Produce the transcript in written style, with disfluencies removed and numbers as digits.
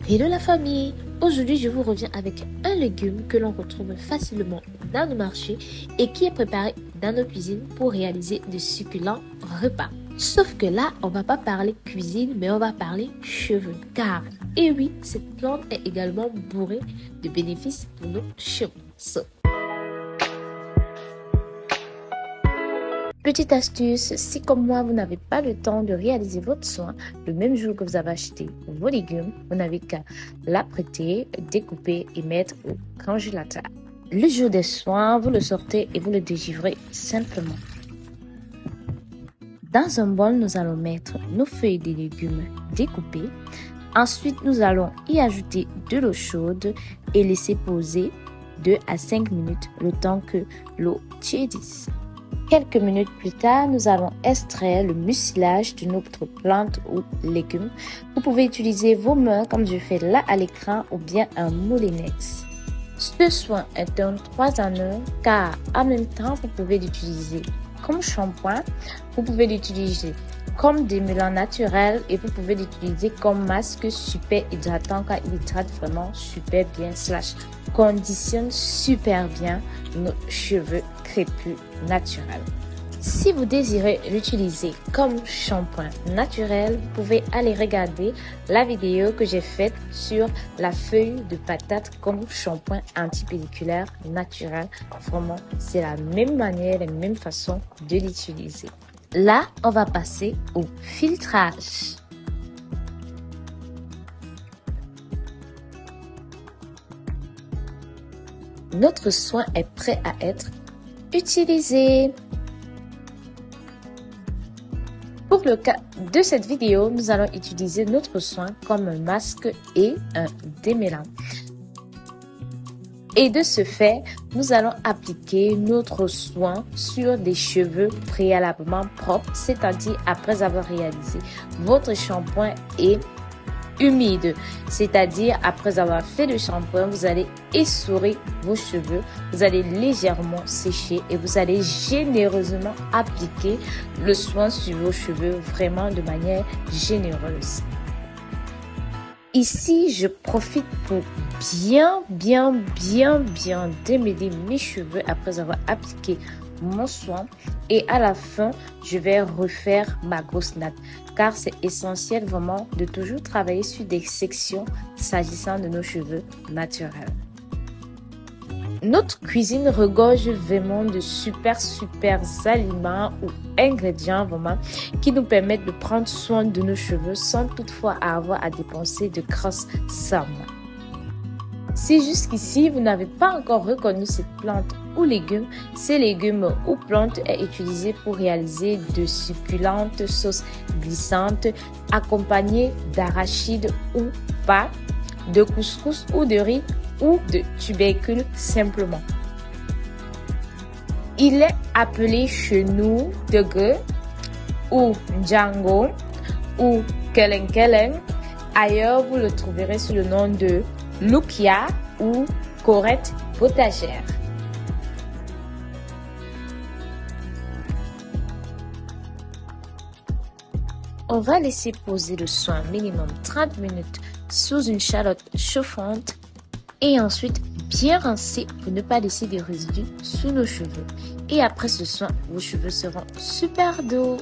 Hello la famille! Aujourd'hui, je vous reviens avec un légume que l'on retrouve facilement dans nos marchés et qui est préparé dans nos cuisines pour réaliser de succulents repas. Sauf que là, on va pas parler cuisine, mais on va parler cheveux. Car, et oui, cette plante est également bourrée de bénéfices pour nos cheveux. Petite astuce, si comme moi vous n'avez pas le temps de réaliser votre soin le même jour que vous avez acheté vos légumes, vous n'avez qu'à l'apprêter, découper et mettre au congélateur. Le jour des soins, vous le sortez et vous le dégivrez simplement. Dans un bol, nous allons mettre nos feuilles de légumes découpées. Ensuite, nous allons y ajouter de l'eau chaude et laisser poser 2 à 5 minutes le temps que l'eau tiédisse. Quelques minutes plus tard, nous allons extraire le mucilage de notre plante ou légumes. Vous pouvez utiliser vos mains comme je fais là à l'écran ou bien un moulinex. Ce soin est un 3 en 1 car en même temps, vous pouvez l'utiliser comme shampoing, vous pouvez l'utiliser comme démêlant naturel et vous pouvez l'utiliser comme masque super hydratant car il hydrate vraiment super bien / conditionne super bien nos cheveux crépus naturels. Si vous désirez l'utiliser comme shampoing naturel, vous pouvez aller regarder la vidéo que j'ai faite sur la feuille de patate comme shampoing antipelliculaire naturel. Vraiment, c'est la même manière, la même façon de l'utiliser. Là, on va passer au filtrage. Notre soin est prêt à être utilisé. Pour le cas de cette vidéo, nous allons utiliser notre soin comme un masque et un démêlant. Et de ce fait, nous allons appliquer notre soin sur des cheveux préalablement propres, c'est-à-dire après avoir réalisé votre shampoing et humide, c'est-à-dire après avoir fait le shampoing, vous allez essorer vos cheveux, vous allez légèrement sécher et vous allez généreusement appliquer le soin sur vos cheveux vraiment de manière généreuse. Ici, je profite pour bien démêler mes cheveux après avoir appliqué mon soin et à la fin, je vais refaire ma grosse natte car c'est essentiel vraiment de toujours travailler sur des sections s'agissant de nos cheveux naturels. Notre cuisine regorge vraiment de super aliments ou ingrédients vraiment qui nous permettent de prendre soin de nos cheveux sans toutefois avoir à dépenser de grosses sommes. Si jusqu'ici vous n'avez pas encore reconnu cette plante ou légume, ces légumes ou plantes est utilisé pour réaliser de succulentes sauces glissantes accompagnées d'arachides ou pas, de couscous ou de riz ou de tubercules simplement. Il est appelé chez nous degue ou django ou keleng. Ailleurs, vous le trouverez sous le nom de loukia ou corette potagère. On va laisser poser le soin minimum 30 minutes sous une calotte chauffante et ensuite bien rincer pour ne pas laisser des résidus sous nos cheveux. Et après ce soin, vos cheveux seront super doux.